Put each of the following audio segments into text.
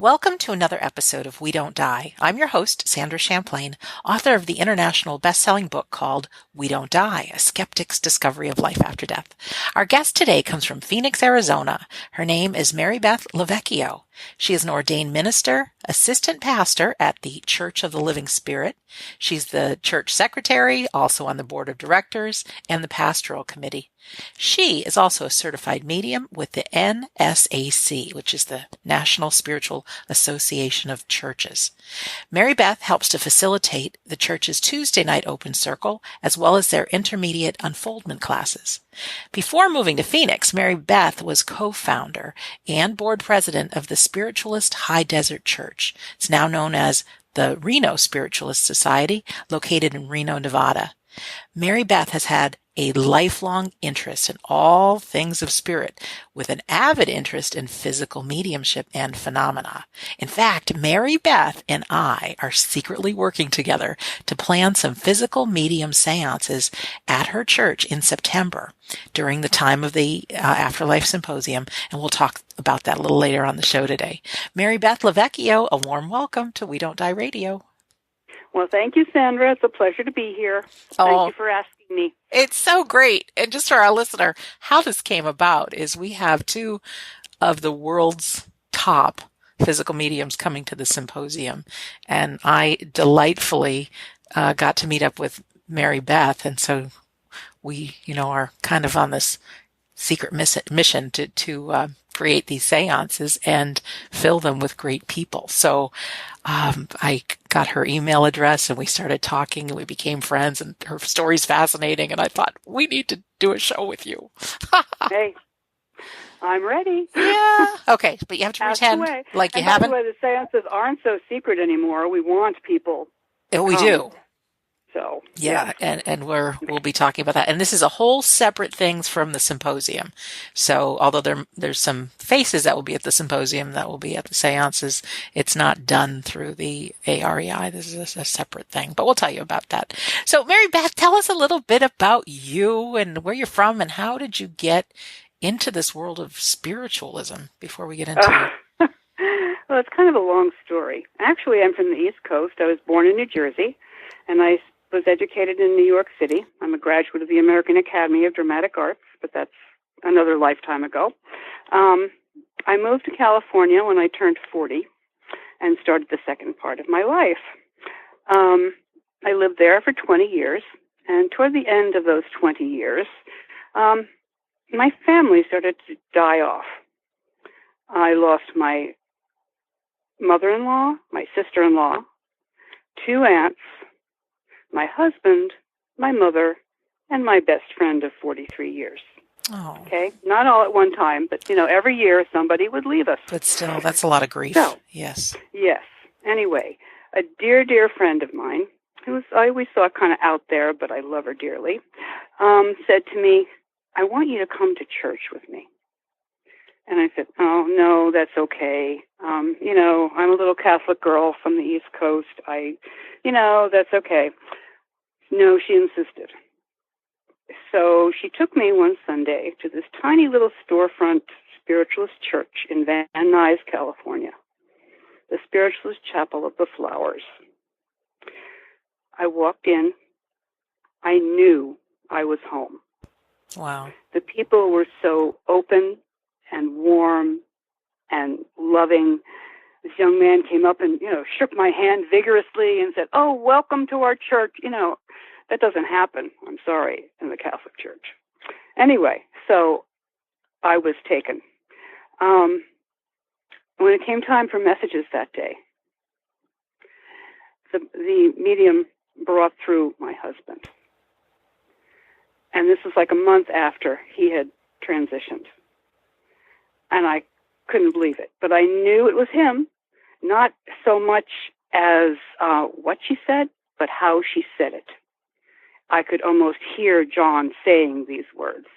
Welcome to another episode of We Don't Die. I'm your host, Sandra Champlain, author of the international best-selling book called We Don't Die, A Skeptic's Discovery of Life After Death. Our guest today comes from Phoenix, Arizona. Her name is Mary Beth LoVecchio. She is an ordained minister, assistant pastor at the Church of the Living Spirit. She's the church secretary, also on the board of directors, and the Pastoral Committee. She is also a certified medium with the NSAC, which is the National Spiritual Association of Churches. Mary Beth helps to facilitate the church's Tuesday night open circle, as well as their Intermediate Unfoldment Classes. Before moving to Phoenix, Mary Beth was co-founder and board president of the Spiritualist High Desert Church. It's now known as the Reno Spiritualist Society, located in Reno, Nevada. Mary Beth has had a lifelong interest in all things of spirit, with an avid interest in physical mediumship and phenomena. In fact, Mary Beth and I are secretly working together to plan some physical medium seances at her church in September during the time of the Afterlife Symposium, and we'll talk about that a little later on the show today. Mary Beth LoVecchio, a warm welcome to We Don't Die Radio. Well, thank you, Sandra. It's a pleasure to be here. Thank you for asking me. It's so great. And just for our listener, how this came about is we have two of the world's top physical mediums coming to the symposium. And I delightfully got to meet up with Mary Beth. And so we, are kind of on this secret mission to create these seances and fill them with great people. So I got her email address and we started talking and we became friends, and her story's fascinating. And I thought, we need to do a show with you. Hey, I'm ready. Yeah. Okay. But you have to pretend like you haven't. By the way, the seances aren't so secret anymore. We want people. We do. So yeah, and we'll be talking about that. And this is a whole separate thing from the symposium. So although there's some faces that will be at the symposium that will be at the seances, it's not done through the AREI. This is a separate thing, but we'll tell you about that. So Mary Beth, tell us a little bit about you and where you're from and how did you get into this world of spiritualism before we get into it. Well, it's kind of a long story. Actually, I'm from the East Coast. I was born in New Jersey, and I was educated in New York City. I'm a graduate of the American Academy of Dramatic Arts, but that's another lifetime ago. I moved to California when I turned 40 and started the second part of my life. I lived there for 20 years, and toward the end of those 20 years, my family started to die off. I lost my mother-in-law, my sister-in-law, 2 aunts, my husband, my mother, and my best friend of 43 years. Oh. Okay? Not all at one time, but, every year somebody would leave us. But still, that's a lot of grief. So, yes. Yes. Anyway, a dear, dear friend of mine, I always saw kind of out there, but I love her dearly, said to me, I want you to come to church with me. And I said, oh, no, that's okay. I'm a little Catholic girl from the East Coast. That's okay. No, she insisted. So she took me one Sunday to this tiny little storefront spiritualist church in Van Nuys, California, the Spiritualist Chapel of the Flowers. I walked in. I knew I was home. Wow. The people were so open and warm and loving. This young man came up and, shook my hand vigorously and said, oh, welcome to our church. That doesn't happen, I'm sorry, in the Catholic Church. Anyway, so I was taken. When it came time for messages that day, the medium brought through my husband. And this was like a month after he had transitioned. And I couldn't believe it. But I knew it was him, not so much as what she said, but how she said it. I could almost hear John saying these words.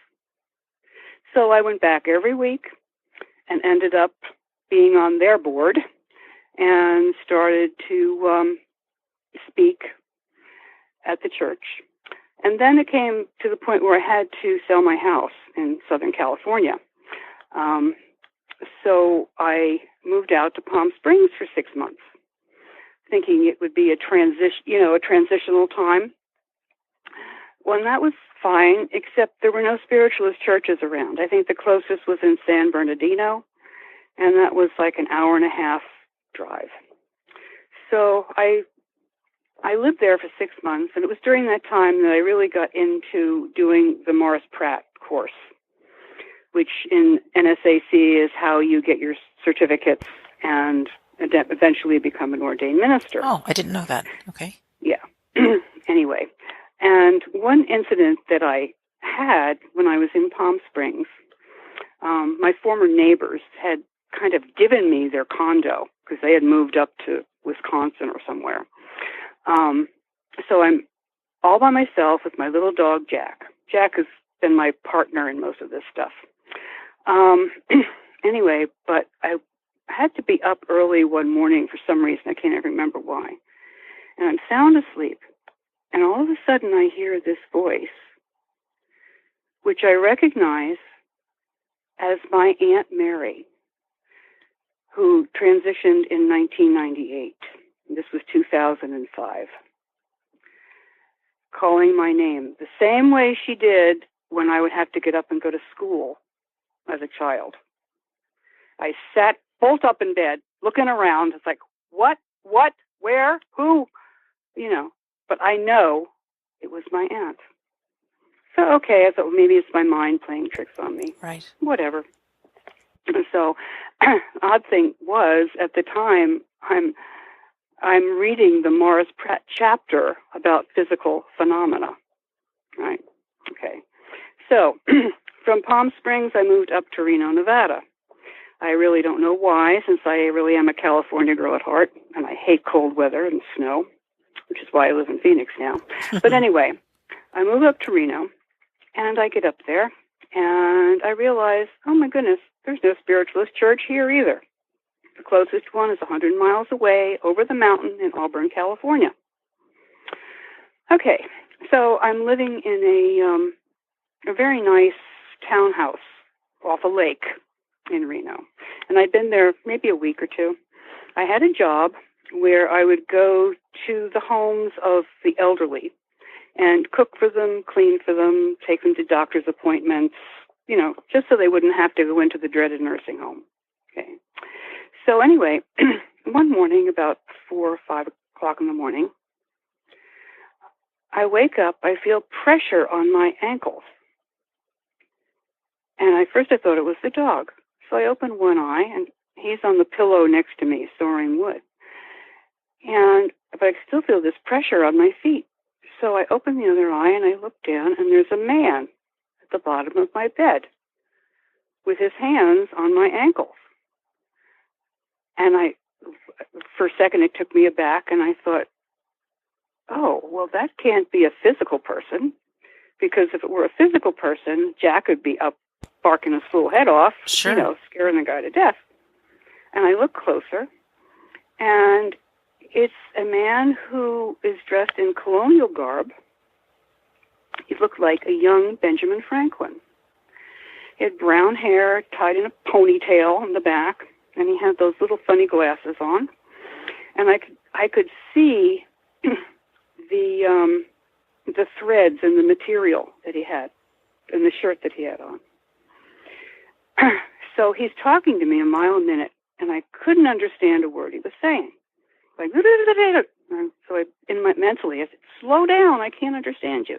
So I went back every week and ended up being on their board and started to speak at the church. And then it came to the point where I had to sell my house in Southern California. So I moved out to Palm Springs for 6 months, thinking it would be a transitional time. Well, and that was fine, except there were no spiritualist churches around. I think the closest was in San Bernardino, and that was like an hour and a half drive. So I lived there for 6 months, and it was during that time that I really got into doing the Morris Pratt course, which in NSAC is how you get your certificates and eventually become an ordained minister. Oh, I didn't know that. Okay. Yeah. Anyway, and one incident that I had when I was in Palm Springs, my former neighbors had kind of given me their condo because they had moved up to Wisconsin or somewhere. So I'm all by myself with my little dog, Jack. Jack has been my partner in most of this stuff. Anyway, but I had to be up early one morning for some reason. I can't even remember why. And I'm sound asleep. And all of a sudden I hear this voice, which I recognize as my Aunt Mary, who transitioned in 1998. This was 2005. Calling my name the same way she did when I would have to get up and go to school as a child. I sat bolt up in bed, looking around. It's like, what, where, who, but I know it was my aunt. So, okay, I thought, well, maybe it's my mind playing tricks on me. Right. Whatever. So, odd thing was, at the time, I'm reading the Morris Pratt chapter about physical phenomena. Right. Okay. So, from Palm Springs, I moved up to Reno, Nevada. I really don't know why, since I really am a California girl at heart, and I hate cold weather and snow, which is why I live in Phoenix now. But anyway, I move up to Reno, and I get up there, and I realize, oh my goodness, there's no spiritualist church here either. The closest one is 100 miles away over the mountain in Auburn, California. Okay, so I'm living in a very nice townhouse off a lake in Reno. And I'd been there maybe a week or two. I had a job where I would go to the homes of the elderly and cook for them, clean for them, take them to doctor's appointments, just so they wouldn't have to go into the dreaded nursing home. Okay. So anyway, one morning about 4 or 5 o'clock in the morning, I wake up, I feel pressure on my ankles. And I thought it was the dog. So I open one eye, and he's on the pillow next to me, sawing wood. But I still feel this pressure on my feet. So I open the other eye, and I look down, and there's a man at the bottom of my bed with his hands on my ankles. And for a second, it took me aback, and I thought, oh, well, that can't be a physical person, because if it were a physical person, Jack would be up barking his fool head off, sure, scaring the guy to death. And I look closer, and it's a man who is dressed in colonial garb. He looked like a young Benjamin Franklin. He had brown hair tied in a ponytail in the back, and he had those little funny glasses on. And I could see the threads and the material that he had, and the shirt that he had on. So he's talking to me a mile a minute, and I couldn't understand a word he was saying. Like, so mentally, I said, slow down, I can't understand you.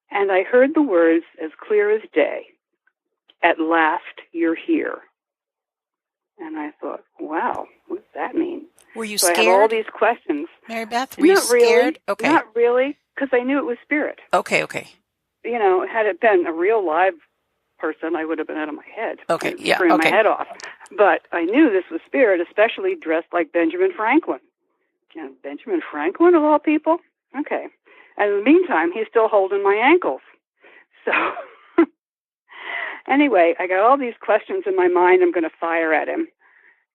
And I heard the words as clear as day, at last you're here. And I thought, wow, what does that mean? Were you so scared? I have all these questions. Mary Beth, were you scared? Really, okay. Not really, because I knew it was spirit. Okay. Had it been a real live person, I would have been out of my head. Okay, yeah, screaming okay. my head off. But I knew this was spirit, especially dressed like Benjamin Franklin. And Benjamin Franklin, of all people? Okay. And in the meantime, he's still holding my ankles. So, anyway, I got all these questions in my mind I'm going to fire at him.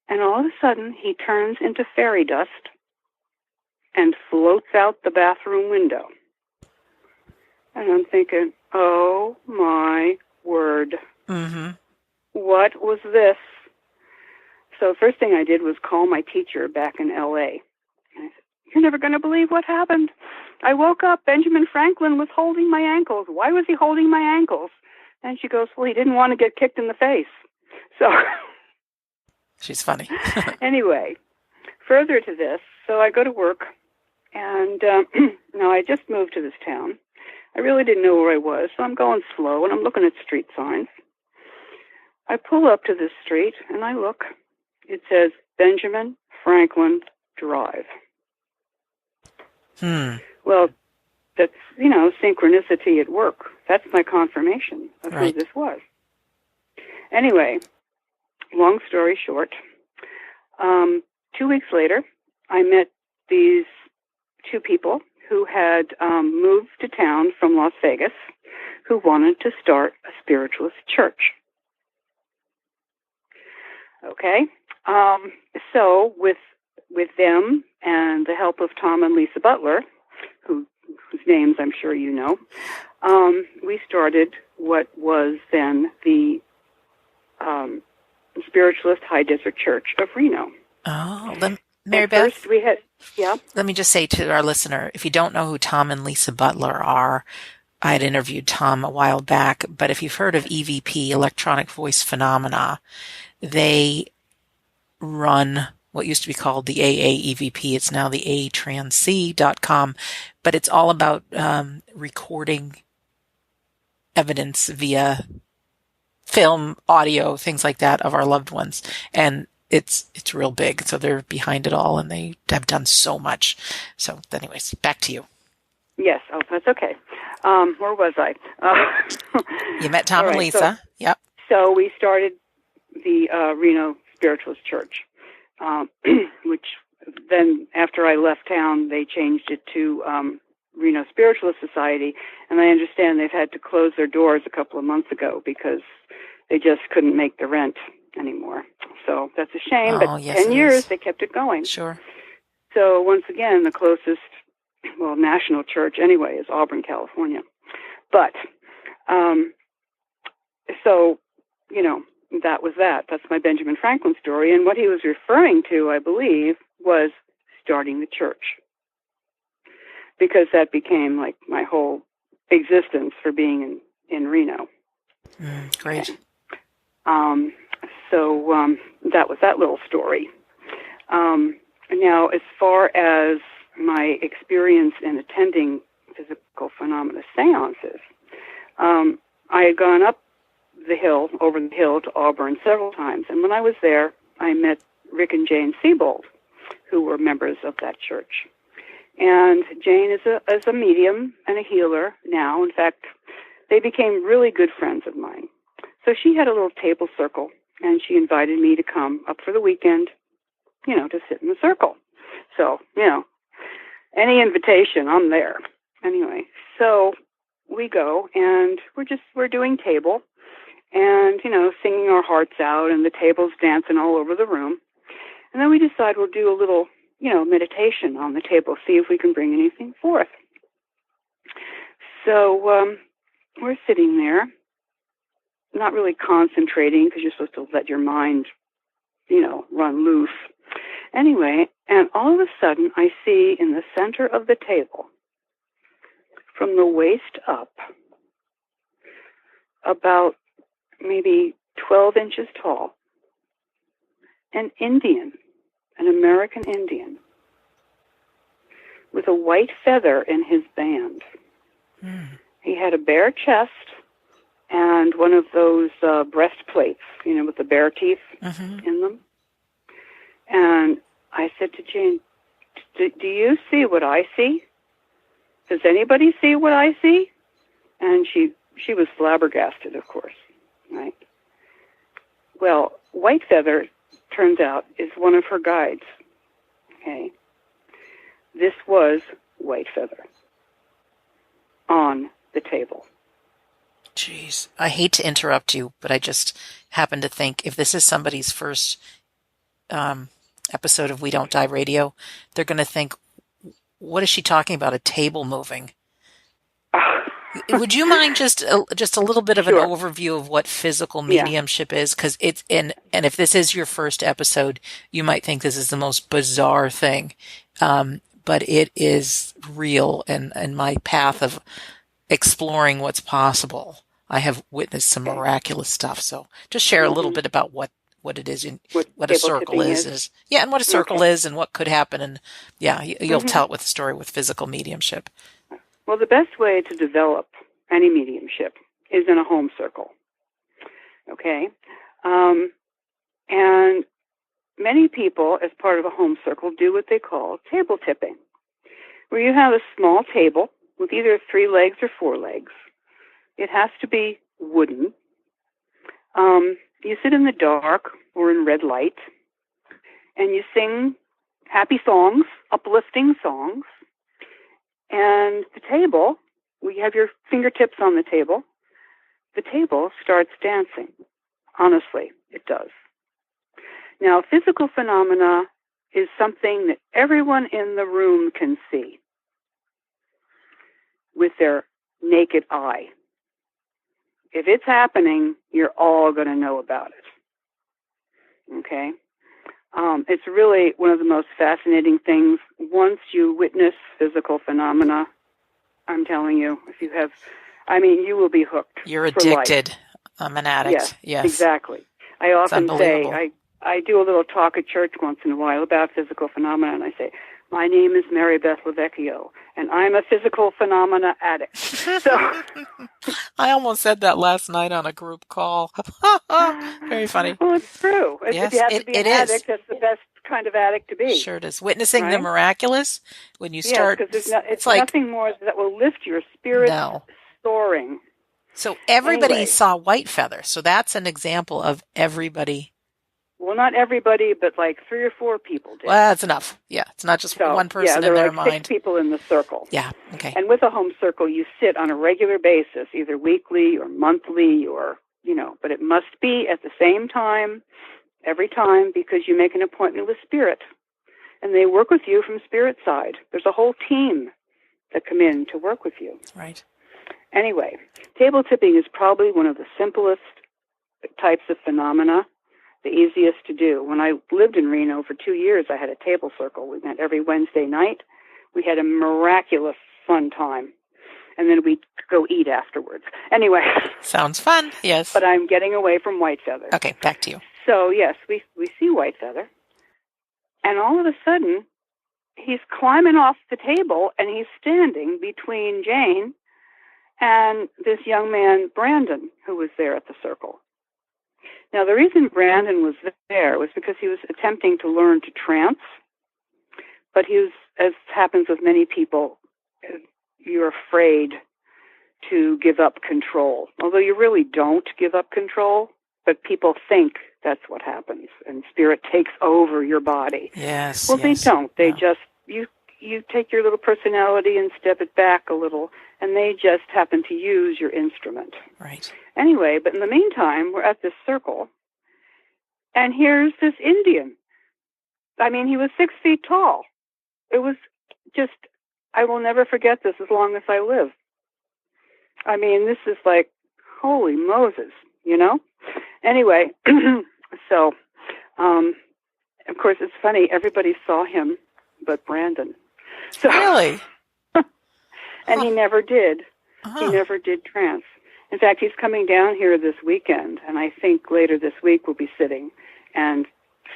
And all of a sudden, he turns into fairy dust and floats out the bathroom window. And I'm thinking, oh my word. Mm-hmm. What was this? So first thing I did was call my teacher back in L.A. And I said, "You're never going to believe what happened. I woke up, Benjamin Franklin was holding my ankles. Why was he holding my ankles?" And she goes, "Well, he didn't want to get kicked in the face." So She's funny. anyway, further to this, so I go to work, and now I just moved to this town. I really didn't know where I was, so I'm going slow, and I'm looking at street signs. I pull up to this street, and I look. It says Benjamin Franklin Drive. Well, that's, synchronicity at work. That's my confirmation of who this was. Anyway, long story short, 2 weeks later, I met these two people who had moved to town from Las Vegas who wanted to start a spiritualist church. Okay? So with them and the help of Tom and Lisa Butler, whose names I'm sure you know, we started what was then the Spiritualist High Desert Church of Reno. Oh, Mary Beth, first we had, yeah. Let me just say to our listener, if you don't know who Tom and Lisa Butler are, I had interviewed Tom a while back, but if you've heard of EVP, Electronic Voice Phenomena, they run what used to be called the AAEVP. It's now the atransc.com, but it's all about recording evidence via film, audio, things like that of our loved ones. And it's real big. So they're behind it all, and they have done so much. So anyways, back to you. Yes. Oh, that's okay. Where was I? You met Tom and Lisa. Yep. So we started the Reno Spiritualist Church, which then after I left town, they changed it to Reno Spiritualist Society, and I understand they've had to close their doors a couple of months ago because they just couldn't make the rent anymore. So that's a shame, but 10 years they kept it going. Sure. So once again, the closest, national church anyway is Auburn, California. But, so, that was that. That's my Benjamin Franklin story. And what he was referring to, I believe, was starting the church. Because that became like my whole existence for being in Reno. Great. So that was that little story. Now, as far as my experience in attending physical phenomena seances, I had gone over the hill to Auburn several times, and when I was there, I met Rick and Jane Siebold, who were members of that church. And Jane is a medium and a healer now. In fact, they became really good friends of mine. So she had a little table circle, and she invited me to come up for the weekend, to sit in the circle. So, any invitation, I'm there. Anyway, so we go, and we're doing table, and, singing our hearts out, and the table's dancing all over the room. And then we decide we'll do a little, meditation on the table, see if we can bring anything forth. So we're sitting there, not really concentrating because you're supposed to let your mind, run loose. Anyway, and all of a sudden I see in the center of the table, from the waist up, about maybe 12 inches tall, an American Indian, with a white feather in his band. He had a bare chest and one of those breastplates, with the bare teeth in them. And I said to Jane, do you see what I see? Does anybody see what I see? And she was flabbergasted, of course, right? Well, White Feather, turns out, is one of her guides, okay? This was White Feather on the table. Jeez. I hate to interrupt you, but I just happen to think if this is somebody's first episode of We Don't Die Radio, they're going to think, what is she talking about, a table moving? Would you mind just a little bit of an Sure. overview of what physical Yeah. mediumship is? Because it's and if this is your first episode, you might think this is the most bizarre thing, but it is real. And my path of exploring what's possible, I have witnessed some miraculous stuff. So just share a little bit about what it is and what a circle is. Yeah, and what a circle is and what could happen. And yeah, you'll tell it with a story with physical mediumship. Well, the best way to develop any mediumship is in a home circle. Okay? And many people, as part of a home circle, do what they call table tipping, where you have a small table with either 3 legs or 4 legs. It has to be wooden. You sit in the dark or in red light, and you sing happy songs, uplifting songs. And the table, we have your fingertips on the table. The table starts dancing. Honestly, it does. Now, physical phenomena is something that everyone in the room can see with their naked eye. If it's happening, you're all going to know about it. Okay? It's really one of the most fascinating things. Once you witness physical phenomena, I'm telling you, if you have, you will be hooked. You're addicted. I'm an addict. Yes. Exactly. I often say, I do a little talk at church once in a while about physical phenomena, and I say, my name is Mary Beth LoVecchio, and I'm a physical phenomena addict. So I almost said that last night on a group call. Very funny. Well, it's true. Yes, if you have to be an addict, that's the best kind of addict to be. Sure it is. Witnessing the miraculous, when you start... Yes, because it's like nothing more that will lift your spirit soaring. So everybody saw White Feather, so that's an example of everybody... Well, not everybody, but like 3 or 4 people did. Well, that's enough. Yeah, it's not just one person in their mind. There were 6 people in the circle. Yeah, okay. And with a home circle, you sit on a regular basis, either weekly or monthly or, but it must be at the same time, every time, because you make an appointment with Spirit. And they work with you from Spirit side. There's a whole team that come in to work with you. Right. Anyway, table tipping is probably one of the simplest types of phenomena. The easiest to do. When I lived in Reno for 2 years, I had a table circle. We met every Wednesday night. We had a miraculous fun time. And then we'd go eat afterwards. Anyway. Sounds fun, yes. But I'm getting away from White Feather. Okay, back to you. So, yes, we see White Feather. And all of a sudden, he's climbing off the table, and he's standing between Jane and this young man, Brandon, who was there at the circle. Now, the reason Brandon was there was because he was attempting to learn to trance, but he was, as happens with many people, you're afraid to give up control. Although you really don't give up control, but people think that's what happens, and Spirit takes over your body. Yes. Well, they don't. They just, you take your little personality and step it back a little, and they just happen to use your instrument. Right. Anyway, but in the meantime, we're at this circle, and here's this Indian. He was 6 feet tall. It was just, I will never forget this as long as I live. This is like, holy Moses, Anyway, so, of course, it's funny, everybody saw him but Brandon. So, really? And he never did. He never did trance. In fact, he's coming down here this weekend, and I think later this week we'll be sitting and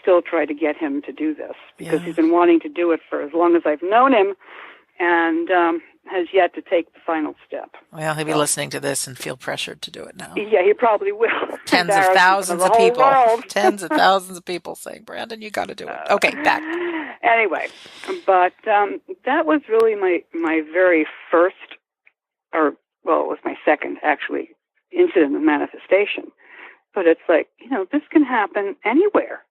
still try to get him to do this, because he's been wanting to do it for as long as I've known him, and has yet to take the final step. Well, he'll be listening to this and feel pressured to do it now. Yeah, he probably will. Tens of thousands of people. Tens of thousands of people saying, Brandon, you got to do it. Okay, back. Anyway, but that was really my very first, it was my second, actually, incident of manifestation. But it's like, this can happen anywhere,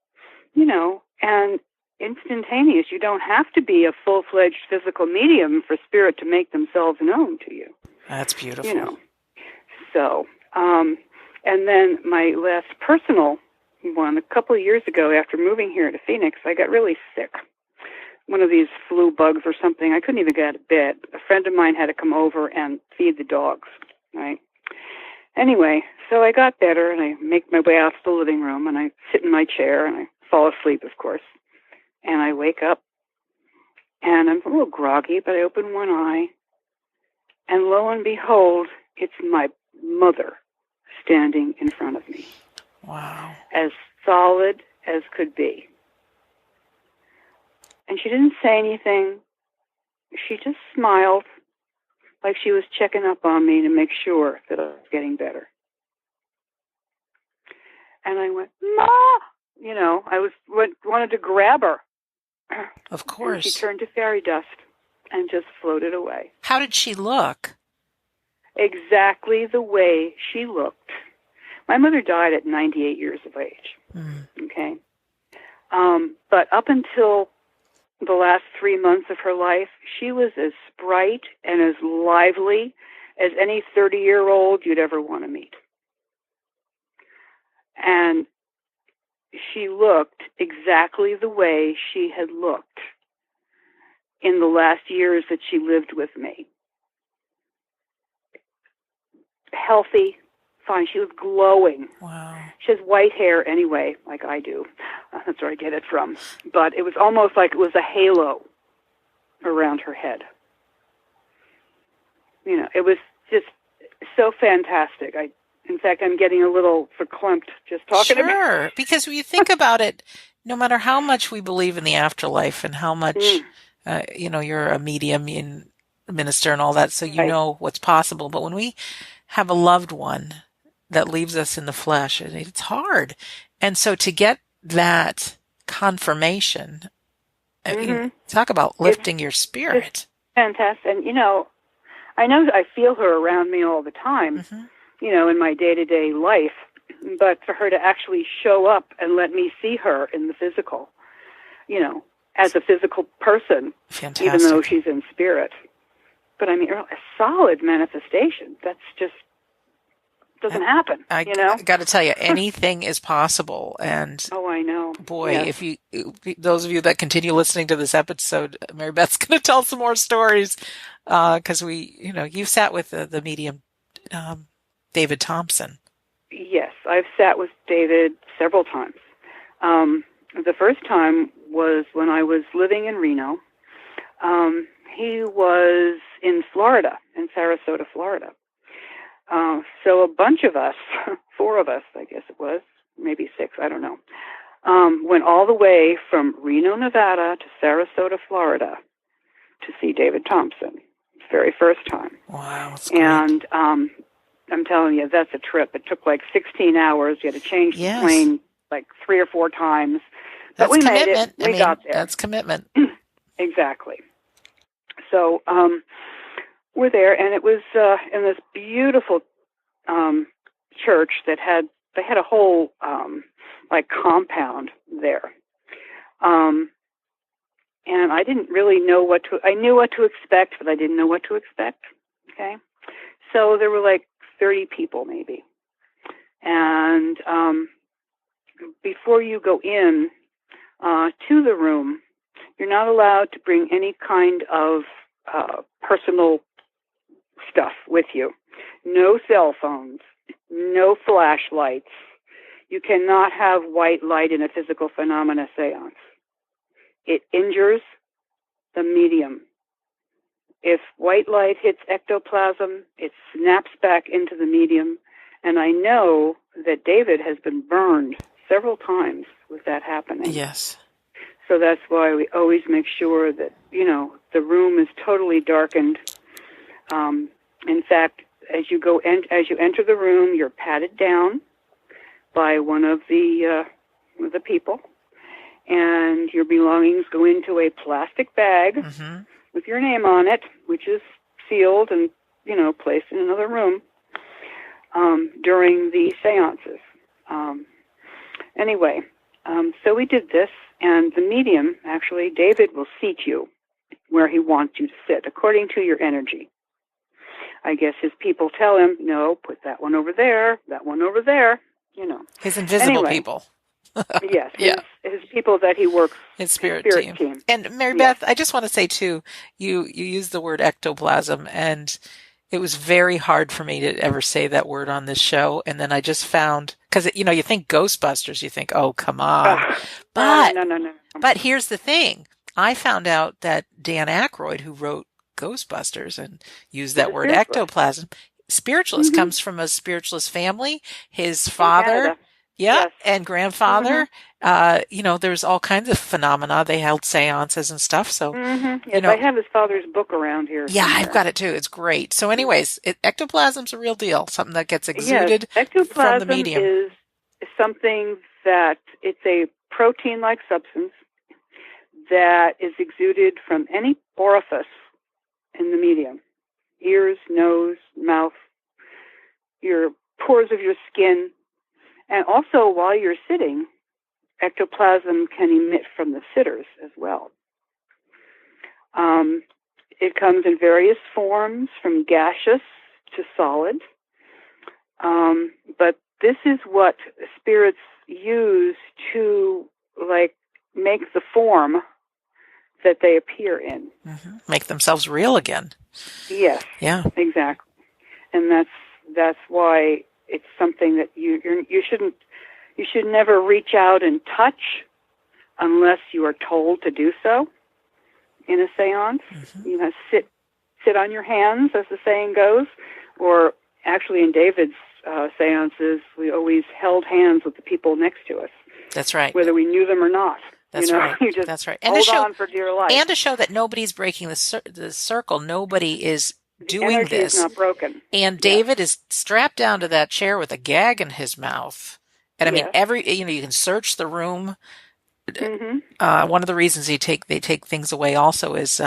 and instantaneous. You don't have to be a full-fledged physical medium for Spirit to make themselves known to you. That's beautiful. So, and then my last personal one, a couple of years ago after moving here to Phoenix, I got really sick. One of these flu bugs or something. I couldn't even get out of bed. A friend of mine had to come over and feed the dogs. right? Anyway, so I got better, and I make my way out to the living room, and I sit in my chair, and I fall asleep, of course. And I wake up, and I'm a little groggy, but I open one eye, and lo and behold, it's my mother standing in front of me. Wow. As solid as could be. And she didn't say anything. She just smiled, like she was checking up on me to make sure that I was getting better. And I went, Ma! You know, wanted to grab her. Of course. And she turned to fairy dust and just floated away. How did she look? Exactly the way she looked. My mother died at 98 years of age. Okay? But up until the last 3 months of her life, she was as bright and as lively as any 30-year-old you'd ever want to meet. And she looked exactly the way she had looked in the last years that she lived with me. Healthy, fine. She was glowing. Wow. She has white hair anyway, like I do. That's where I get it from. But it was almost like it was a halo around her head. You know, it was just so fantastic. In fact, I'm getting a little verklempt just talking about it. Sure, because when you think about it, no matter how much we believe in the afterlife and how much, you're a medium and a minister and all that, so you know what's possible. But when we have a loved one that leaves us in the flesh, it's hard. And so to get that confirmation, talk about lifting your spirit. It's fantastic. And, I know I feel her around me all the time, in my day-to-day life. But for her to actually show up and let me see her in the physical, as a physical person, fantastic. Even though she's in spirit. But I mean, a solid manifestation. That's just doesn't happen. I got to tell you, anything is possible. And I know. Boy, yes. if those of you that continue listening to this episode, Mary Beth's going to tell some more stories because you've sat with the medium, David Thompson. Yes, I've sat with David several times. The first time was when I was living in Reno. He was in Florida, in Sarasota, Florida. So a bunch of us, 4 of us, I guess it was, maybe 6, I don't know, went all the way from Reno, Nevada to Sarasota, Florida to see David Thompson. Very first time. Wow. That's great. And I'm telling you, that's a trip. It took like 16 hours. You had to change the plane like 3 or 4 times. But we made it. We got there. That's commitment. Exactly. So we're there, and it was in this beautiful church that had a whole compound there. And I didn't really know I knew what to expect, but I didn't know what to expect. Okay. So there were like 30 people maybe. And before you go in to the room, you're not allowed to bring any kind of personal stuff with you. No cell phones, no flashlights. You cannot have white light in a physical phenomena seance. It injures the medium. If white light hits ectoplasm, it snaps back into the medium. And I know that David has been burned several times with that happening. Yes. So that's why we always make sure that, the room is totally darkened. In fact, as you enter the room, you're patted down by one of the people, and your belongings go into a plastic bag with your name on it, which is sealed and, placed in another room during the seances. Anyway, so we did this, and the medium, actually, David will seat you where he wants you to sit, according to your energy. I guess his people tell him, no, put that one over there, that one over there, His invisible people. Yes, his people that he works, his spirit team. And Mary Beth, I just want to say too, you use the word ectoplasm, and It was very hard for me to ever say that word on this show. And then I just found, because, you think Ghostbusters, you think, oh, come on. But, no. but here's the thing. I found out that Dan Aykroyd, who wrote Ghostbusters and used that word ectoplasm, spiritualist, comes from a spiritualist family. His father, yes. and grandfather, there's all kinds of phenomena. They held seances and stuff. So, yes, I have his father's book around here. Yeah, somewhere. I've got it too. It's great. So anyways, ectoplasm's a real deal, something that gets exuded from the medium. Ectoplasm is something that it's a protein-like substance that is exuded from any orifice in the medium. Ears, nose, mouth, your pores of your skin. And also, while you're sitting, ectoplasm can emit from the sitters as well. It comes in various forms, from gaseous to solid. But this is what spirits use to, make the form that they appear in. Make themselves real again. Yes. Yeah. Exactly. And that's why it's something that you should never reach out and touch unless you are told to do so in a seance. You have to sit on your hands, as the saying goes, or actually in David's seances, we always held hands with the people next to us. That's right. Whether we knew them or not. That's right. You just That's right. And hold on for dear life. And to show that nobody's breaking the circle. Nobody is doing energy this. Is not broken. And David is strapped down to that chair with a gag in his mouth. And I mean, you can search the room. One of the reasons they take things away also is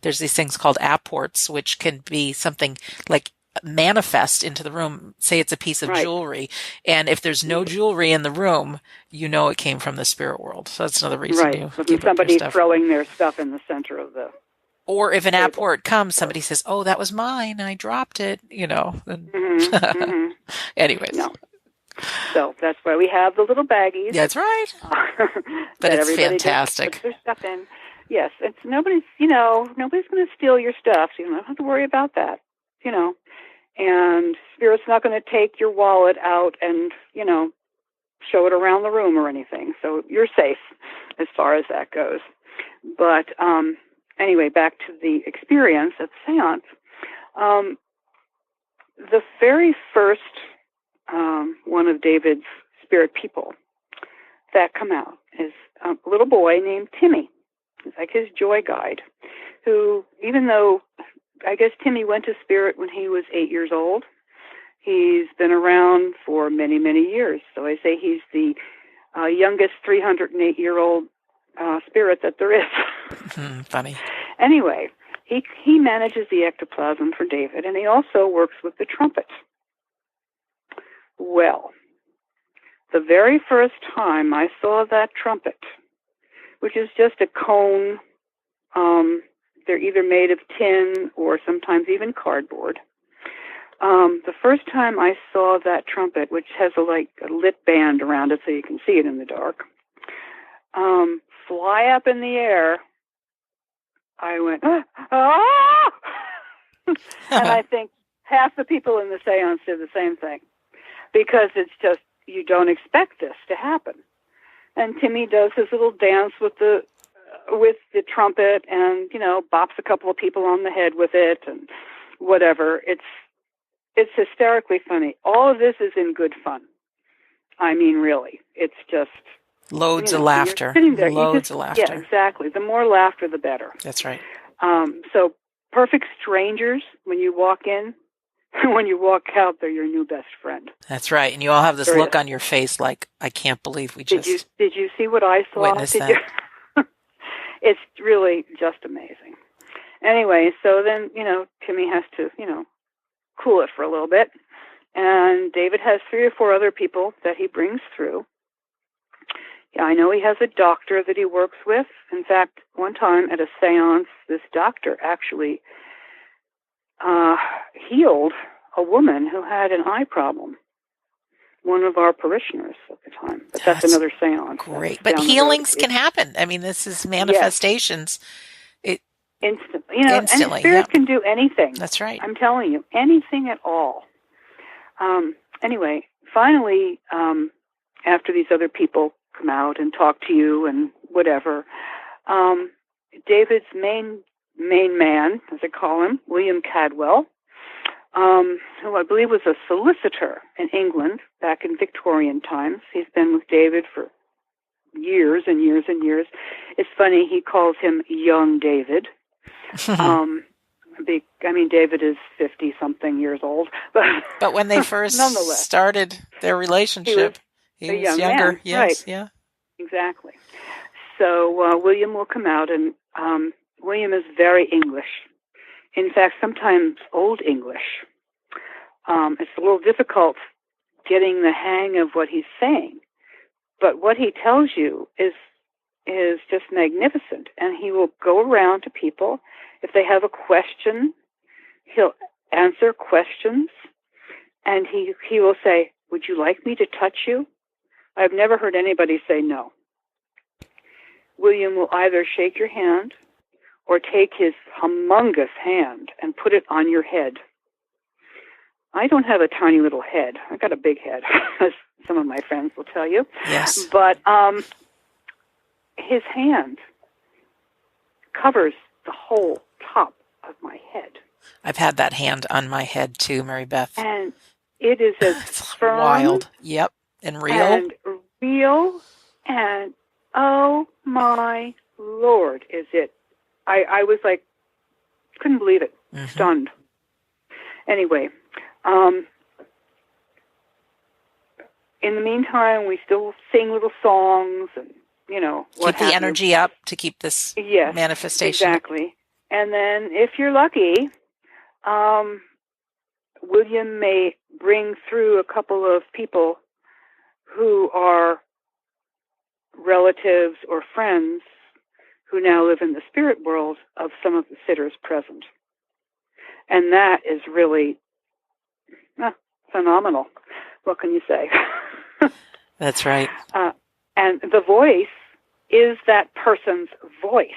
there's these things called apports, which can be something like manifest into the room. Say it's a piece of jewelry, and if there's no jewelry in the room, it came from the spirit world. So that's another reason you keep somebody throwing their stuff in the center of the. Or if an apport comes, somebody says, "Oh, that was mine. I dropped it." Anyways. No. So that's why we have the little baggies. That's right. But it's fantastic. Puts their stuff in. Yes, it's nobody's going to steal your stuff, so you don't have to worry about that. And Spirit's not going to take your wallet out and show it around the room or anything. So you're safe as far as that goes. But anyway, back to the experience at the seance. The very first one of David's spirit people that come out is a little boy named Timmy. It's like his joy guide, who, even though I guess Timmy went to spirit when he was 8 years old, he's been around for many, many years. So I say he's the youngest 308-year-old spirit that there is. Funny. Anyway, he manages the ectoplasm for David, and he also works with the trumpet. Well, the very first time I saw that trumpet, which is just a cone, they're either made of tin or sometimes even cardboard. The first time I saw that trumpet, which has a lit band around it so you can see it in the dark, fly up in the air, I went, ah! And I think half the people in the seance did the same thing. Because it's just, you don't expect this to happen. And Timmy does his little dance with the trumpet and, bops a couple of people on the head with it and whatever. It's hysterically funny. All of this is in good fun. I mean, really. It's just... Loads of laughter. Loads of laughter. Yeah, exactly. The more laughter, the better. That's right. So, perfect strangers, when you walk in, when you walk out, they're your new best friend. That's right. And you all have this look on your face like, I can't believe we just... Did you see what I saw? Witnessed that. It's really just amazing. Anyway, so then, Timmy has to, cool it for a little bit. And David has 3 or 4 other people that he brings through. Yeah, I know he has a doctor that he works with. In fact, one time at a seance, this doctor actually healed a woman who had an eye problem. One of our parishioners at the time. But that's another seance. Great. But healings can happen. I mean, this is manifestations. instantly. Instantly, and spirit yep. can do anything. That's right. I'm telling you, anything at all. Anyway, finally, after these other people come out and talk to you and whatever, David's main man, as I call him, William Cadwell, who I believe was a solicitor in England back in Victorian times. He's been with David for years and years and years. It's funny, he calls him young David. David is 50-something years old. But when they first started their relationship, he was younger. Man, yes, right. Yeah. Exactly. So William will come out, and William is very English. In fact, sometimes Old English. It's a little difficult getting the hang of what he's saying, but what he tells you is just magnificent. And he will go around to people. If they have a question, he'll answer questions, and he will say, "Would you like me to touch you?" I've never heard anybody say no. William will either shake your hand or take his humongous hand and put it on your head. I don't have a tiny little head. I got a big head, as some of my friends will tell you. Yes. But his hand covers the whole top of my head. I've had that hand on my head too, Mary Beth. And it is as firm. Wild. Yep. And real. And real. And oh my Lord, is it. I was like, couldn't believe it. Stunned. Anyway, in the meantime, we still sing little songs and, keep the energy up to keep this manifestation. Exactly. And then if you're lucky, William may bring through a couple of people who are relatives or friends who now live in the spirit world of some of the sitters present. And that is really phenomenal. What can you say? That's right. And the voice is that person's voice.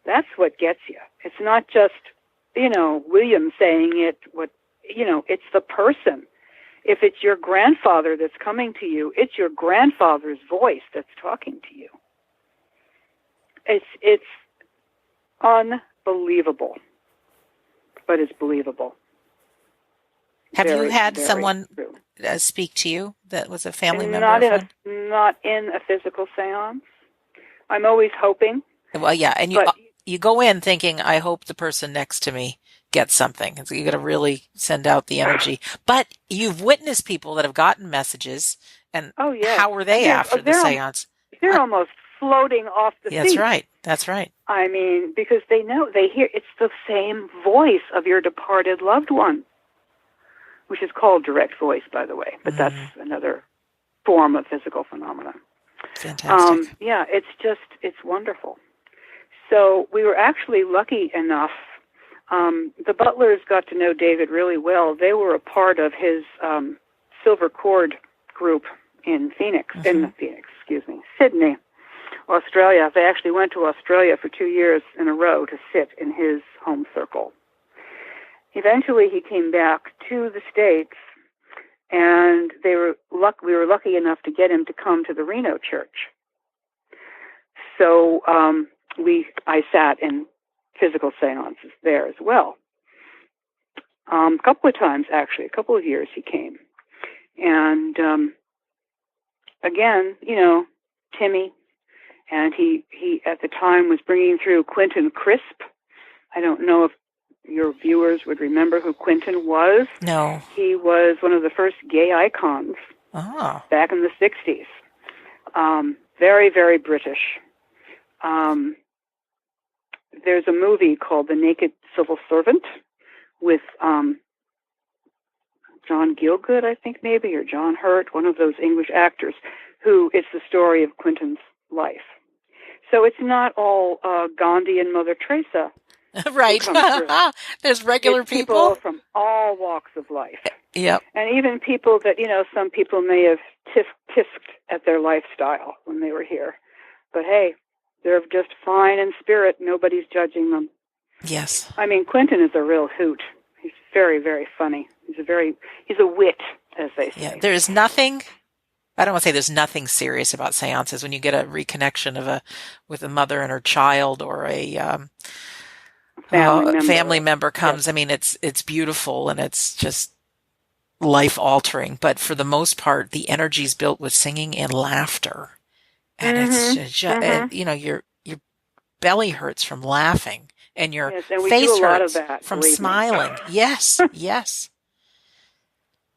That's what gets you. It's not just, William saying it, it's the person. If it's your grandfather that's coming to you, it's your grandfather's voice that's talking to you. It's unbelievable, but it's believable. Have you had someone speak to you that was a family member? Not in a physical seance. I'm always hoping. Well, yeah, and you go in thinking, I hope the person next to me gets something. So you got to really send out the energy. But you've witnessed people that have gotten messages, and how were they after the seance? They're almost floating off the seat. That's right. I mean, because they hear it's the same voice of your departed loved one, which is called direct voice, by the way, but that's another form of physical phenomena. Fantastic. It's wonderful. So we were actually lucky enough. The Butlers got to know David really well. They were a part of his Silver Cord group in Sydney, Australia. They actually went to Australia for 2 years in a row to sit in his home circle. Eventually, he came back to the States, and we were lucky enough to get him to come to the Reno church. So I sat in physical seances there as well. A couple of times, actually, a couple of years he came. And again, Timmy, and he at the time was bringing through Quentin Crisp. I don't know if your viewers would remember who Quentin was. No. He was one of the first gay icons back in the 60s. Very, very British. There's a movie called The Naked Civil Servant with John Gielgud, I think maybe, or John Hurt, one of those English actors, who it's the story of Quentin's life. So it's not all Gandhi and Mother Teresa. Right. There's regular people from all walks of life. Yep. And even people that, some people may have tisked at their lifestyle when they were here. But hey, They're just fine in spirit. Nobody's judging them. Yes. I mean, Quentin is a real hoot. He's very, very funny. He's a wit, as they say. Yeah, there's nothing, I don't want to say there's nothing serious about seances when you get a reconnection with a mother and her child, or a family member comes. Yes. I mean, it's beautiful and it's just life altering. But for the most part, the energy is built with singing and laughter, and it's just, your belly hurts from laughing, and your face hurts from smiling. Yes, yes.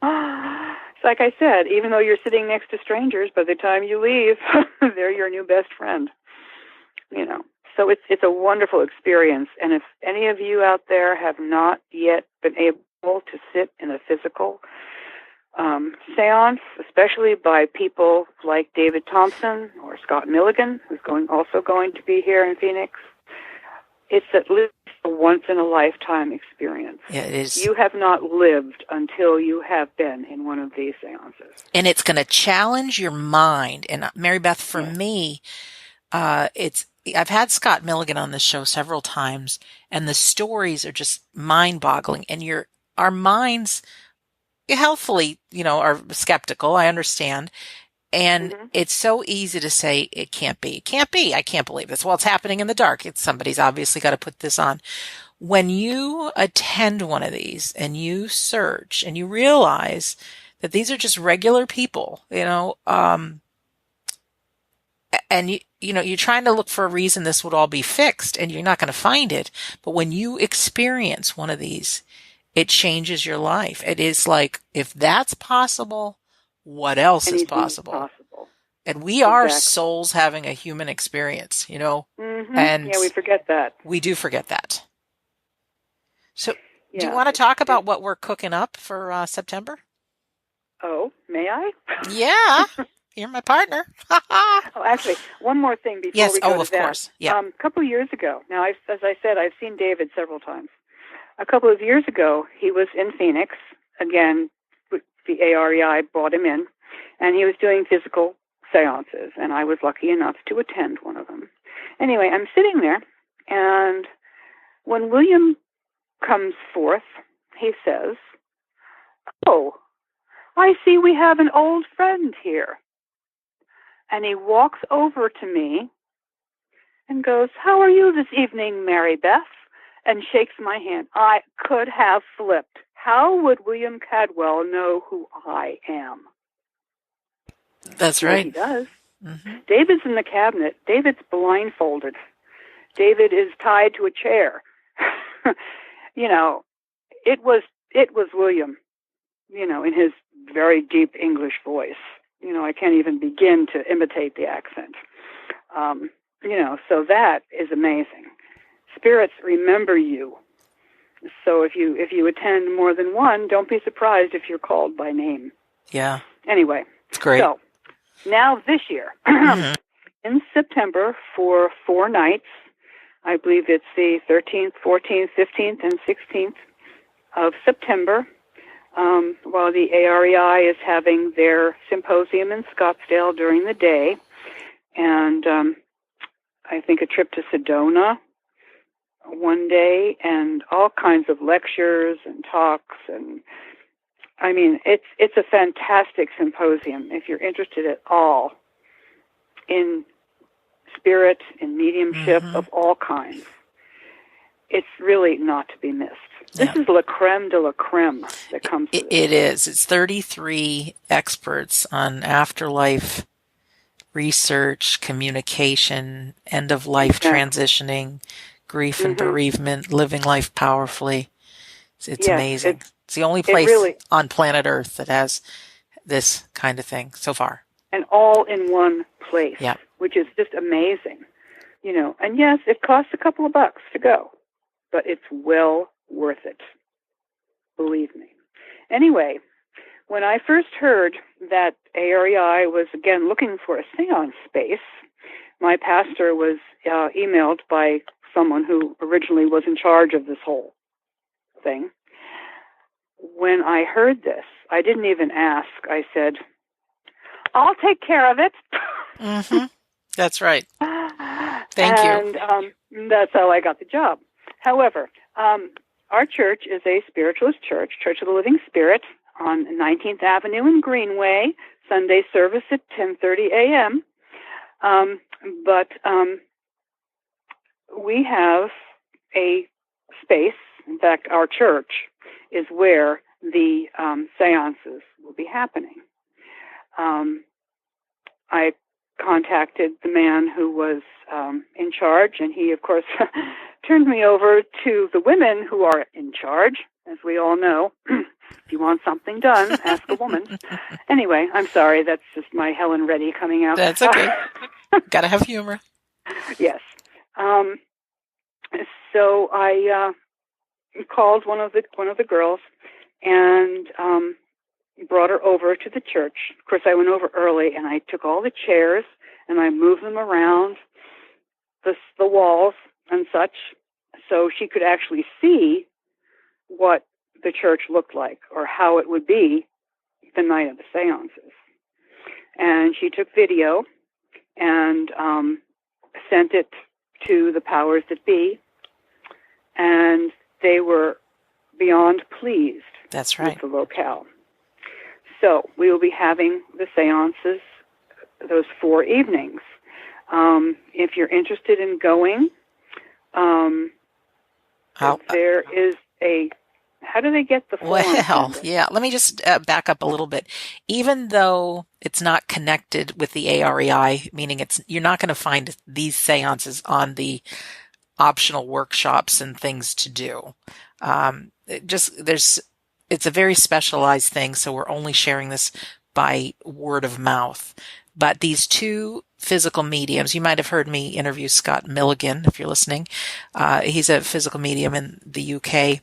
It's like I said, even though you're sitting next to strangers, by the time you leave, they're your new best friend. So it's a wonderful experience. And if any of you out there have not yet been able to sit in a physical seance, especially by people like David Thompson or Scott Milligan, who's also going to be here in Phoenix, it's at least a once-in-a-lifetime experience. Yeah, it is. You have not lived until you have been in one of these seances. And it's going to challenge your mind. And Mary Beth, for me, I've had Scott Milligan on this show several times, and the stories are just mind-boggling. And our minds, healthfully, are skeptical. I understand. And it's so easy to say, it can't be. It can't be. I can't believe this. Well, it's happening in the dark. Somebody's obviously got to put this on. When you attend one of these and you search and you realize that these are just regular people, and you're trying to look for a reason this would all be fixed, and you're not going to find it. But when you experience one of these, it changes your life. It is like, if that's possible, what else is possible? And we are souls having a human experience, and we forget that. We do forget that. So do you want to talk about what we're cooking up for September? Oh, may I? Yeah. You're my partner. Actually, one more thing before we go to that. Of course. Yeah. A couple of years ago, now, as I said, I've seen David several times. A couple of years ago, he was in Phoenix. Again, the AREI brought him in, and he was doing physical seances, and I was lucky enough to attend one of them. Anyway, I'm sitting there, and when William comes forth, he says, "Oh, I see we have an old friend here." And he walks over to me and goes, "How are you this evening, Mary Beth?" and shakes my hand. I could have flipped. How would William Cadwell know who I am? That's right. He does. Mm-hmm. David's in the cabinet. David's blindfolded. David is tied to a chair. It was William, in his very deep English voice. I can't even begin to imitate the accent. So that is amazing. Spirits remember you. So if you attend more than one, don't be surprised if you're called by name. Yeah. Anyway. It's great. So now this year, in September, for 4 nights, I believe it's the 13th, 14th, 15th, and 16th of September, while the AREI is having their symposium in Scottsdale during the day, and I think a trip to Sedona one day, and all kinds of lectures and talks, and I mean, it's a fantastic symposium if you're interested at all in spirit and mediumship of all kinds. It's really not to be missed. This is la creme de la creme that comes to this. It is. It's 33 experts on afterlife research, communication, end-of-life transitioning, grief and bereavement, living life powerfully. It's amazing. It's the only place on planet Earth that has this kind of thing so far. And all in one place, which is just amazing. And yes, it costs a couple of bucks to go, but it's well worth it. Believe me. Anyway, when I first heard that AREI was again looking for a seance space, my pastor was emailed by someone who originally was in charge of this whole thing. When I heard this, I didn't even ask. I said, "I'll take care of it." That's right. Thank you. And that's how I got the job. However, our church is a spiritualist church, Church of the Living Spirit, on 19th Avenue in Greenway, Sunday service at 10:30 a.m. But we have a space. In fact, our church is where the seances will be happening. I contacted the man who was in charge, and he, of course, turned me over to the women who are in charge. As we all know, if you want something done, ask a woman. Anyway, I'm sorry, that's just my Helen Reddy coming out. That's okay. Gotta have humor. Yes. So I called one of the girls and brought her over to the church. Of course, I went over early, and I took all the chairs and I moved them around the walls and such, so she could actually see what the church looked like or how it would be the night of the seances. And she took video and sent it to the powers that be, and they were beyond pleased. That's right. With the locale. So we will be having the seances those 4 evenings. If you're interested in going, there is a... How do they get the form? Well, yeah, let me just back up a little bit. Even though it's not connected with the AREI, meaning you're not going to find these seances on the optional workshops and things to do. It's a very specialized thing, so we're only sharing this by word of mouth. But these 2 physical mediums, you might have heard me interview Scott Milligan, if you're listening. He's a physical medium in the UK,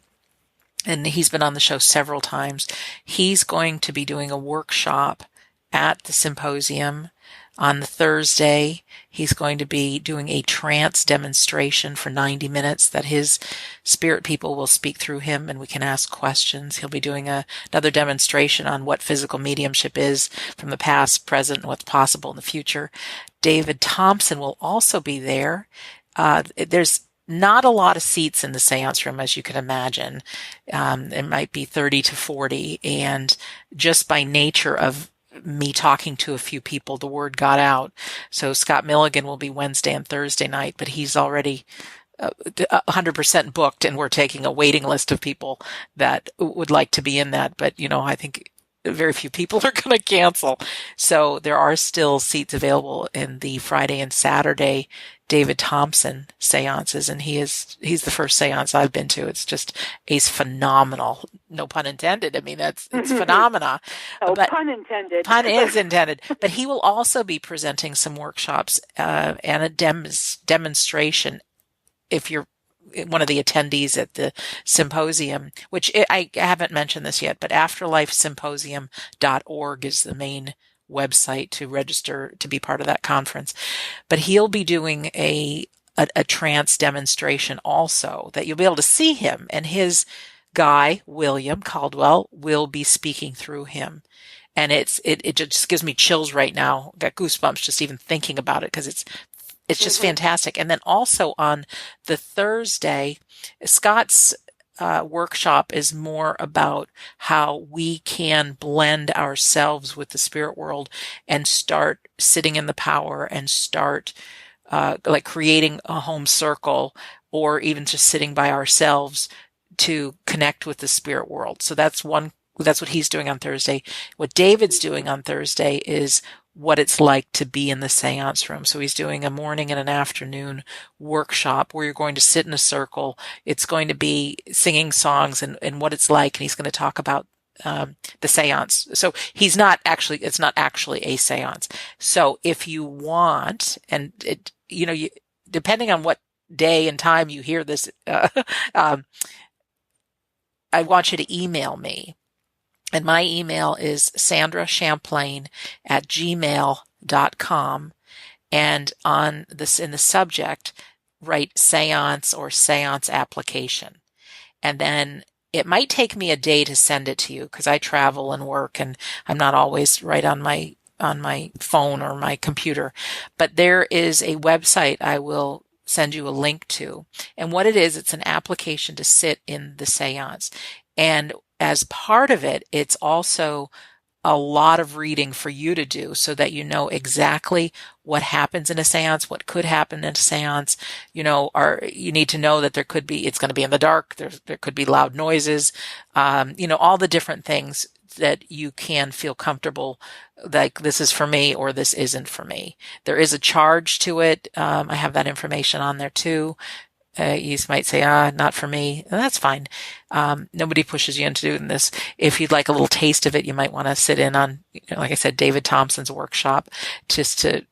and he's been on the show several times. He's going to be doing a workshop at the symposium on the Thursday. He's going to be doing a trance demonstration for 90 minutes that his spirit people will speak through him and we can ask questions. He'll be doing another demonstration on what physical mediumship is from the past, present, and what's possible in the future. David Thompson will also be there. There's not a lot of seats in the seance room, as you can imagine. It might be 30 to 40. And just by nature of me talking to a few people, the word got out. So Scott Milligan will be Wednesday and Thursday night, but he's already 100% booked, and we're taking a waiting list of people that would like to be in that. But, I think very few people are going to cancel. So there are still seats available in the Friday and Saturday David Thompson seances, and he's the first seance I've been to. He's phenomenal. No pun intended. I mean, it's phenomena. Oh, but pun intended. Pun is intended. But he will also be presenting some workshops and a demonstration if you're one of the attendees at the symposium, which I haven't mentioned this yet, but afterlifesymposium.org is the main website to register to be part of that conference. But he'll be doing a trance demonstration also that you'll be able to see him, and his guy, William Caldwell, will be speaking through him. And it just gives me chills right now. Got goosebumps just even thinking about it, because it's just fantastic. And then also on the Thursday, Scott's workshop is more about how we can blend ourselves with the spirit world and start sitting in the power and start like creating a home circle, or even just sitting by ourselves to connect with the spirit world. So that's what he's doing on Thursday. What David's doing on Thursday is what it's like to be in the seance room. So he's doing a morning and an afternoon workshop where you're going to sit in a circle. It's going to be singing songs and what it's like. And he's going to talk about the seance. So it's not actually a seance. So if you want, and depending on what day and time you hear this, I want you to email me. And my email is sandrachamplain@gmail.com. And in the subject, write seance or seance application. And then it might take me a day to send it to you, because I travel and work and I'm not always right on my my phone or my computer, but there is a website I will send you a link to. And what it is, it's an application to sit in the seance. And as part of it, it's also a lot of reading for you to do so that you know exactly what happens in a seance, what could happen in a seance. You need to know that it's going to be in the dark. There could be loud noises, all the different things that you can feel comfortable, like this is for me or this isn't for me. There is a charge to it. I have that information on there too. You might say, not for me. And that's fine. Nobody pushes you into doing this. If you'd like a little taste of it, you might want to sit in on, like I said, David Thompson's workshop just to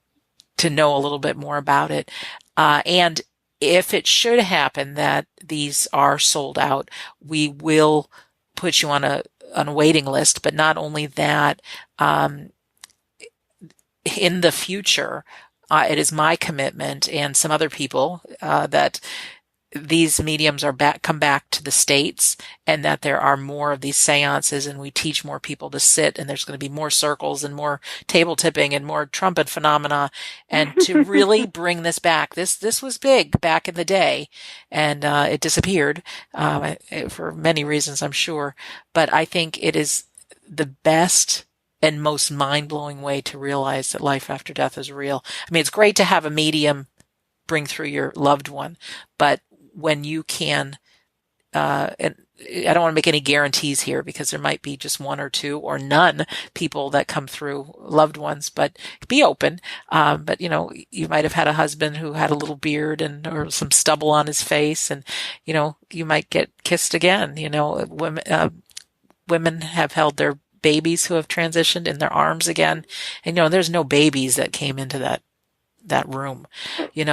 know a little bit more about it. And if it should happen that these are sold out, we will put you on a waiting list. But not only that, in the future, it is my commitment and some other people that these mediums come back to the States, and that there are more of these seances, and we teach more people to sit, and there's going to be more circles and more table tipping and more trumpet phenomena, and to really bring this back. This was big back in the day, and it disappeared for many reasons, I'm sure. But I think it is the best and most mind-blowing way to realize that life after death is real. I mean, it's great to have a medium bring through your loved one, but when you can, and I don't want to make any guarantees here because there might be just one or two or none people that come through, loved ones, but be open. But you might have had a husband who had a little beard or some stubble on his face, and, you might get kissed again. Women have held their babies who have transitioned in their arms again. And, there's no babies that came into that room,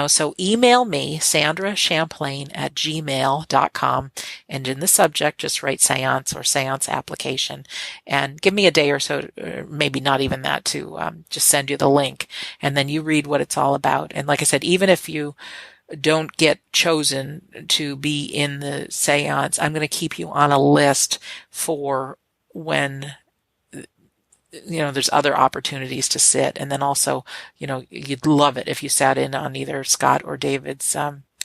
so email me, sandrachamplain@gmail.com. And in the subject, just write seance or seance application, and give me a day or so, or maybe not even that, to just send you the link. And then you read what it's all about. And like I said, even if you don't get chosen to be in the seance, I'm going to keep you on a list for when there's other opportunities to sit. And then also, you'd love it if you sat in on either Scott or David's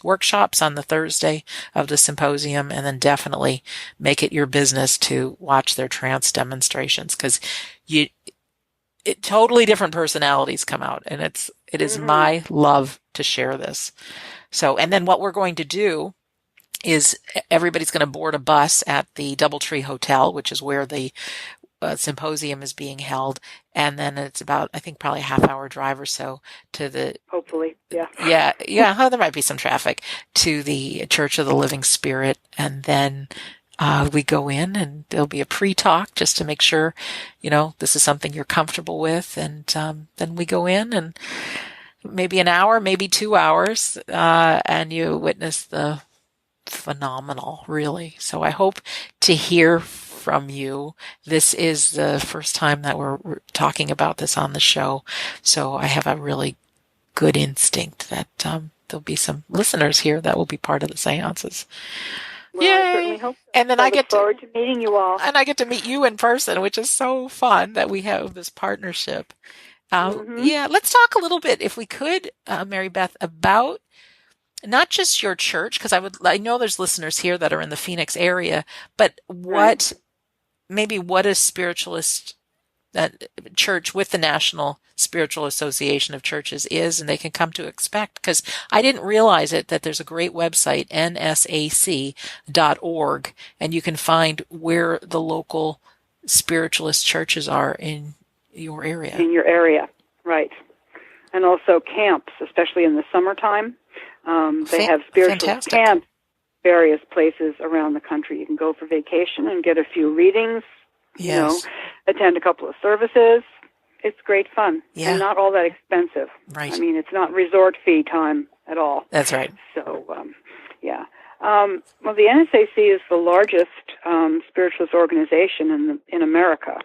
workshops on the Thursday of the symposium, and then definitely make it your business to watch their trance demonstrations, because totally different personalities come out, and it is my love to share this. So, and then what we're going to do is everybody's going to board a bus at the Doubletree Hotel, which is where the symposium is being held, and then it's about, I think, probably a half-hour drive or so to the. Hopefully, yeah. Yeah. There might be some traffic to the Church of the Living Spirit, and then we go in, and there'll be a pre-talk just to make sure, this is something you're comfortable with, and then we go in, and maybe an hour, maybe 2 hours, and you witness the phenomenal, really. So I hope to hear from you. This is the first time that we're talking about this on the show, so I have a really good instinct that there'll be some listeners here that will be part of the seances. Well, I certainly hope so. And then I look forward to meeting you all. And I get to meet you in person, which is so fun that we have this partnership. Yeah, let's talk a little bit, if we could, Mary Beth, about not just your church, because I know there's listeners here that are in the Phoenix area, but what a spiritualist church with the National Spiritual Association of Churches is, and they can come to expect, because I didn't realize that there's a great website, NSAC.org, and you can find where the local spiritualist churches are in your area. In your area, right. And also camps, especially in the summertime. They have spiritualist camps, various places around the country. You can go for vacation and get a few readings, attend a couple of services. It's great fun, and not all that expensive. Right. I mean, it's not resort fee time at all. That's right. So, well, the NSAC is the largest spiritualist organization in America.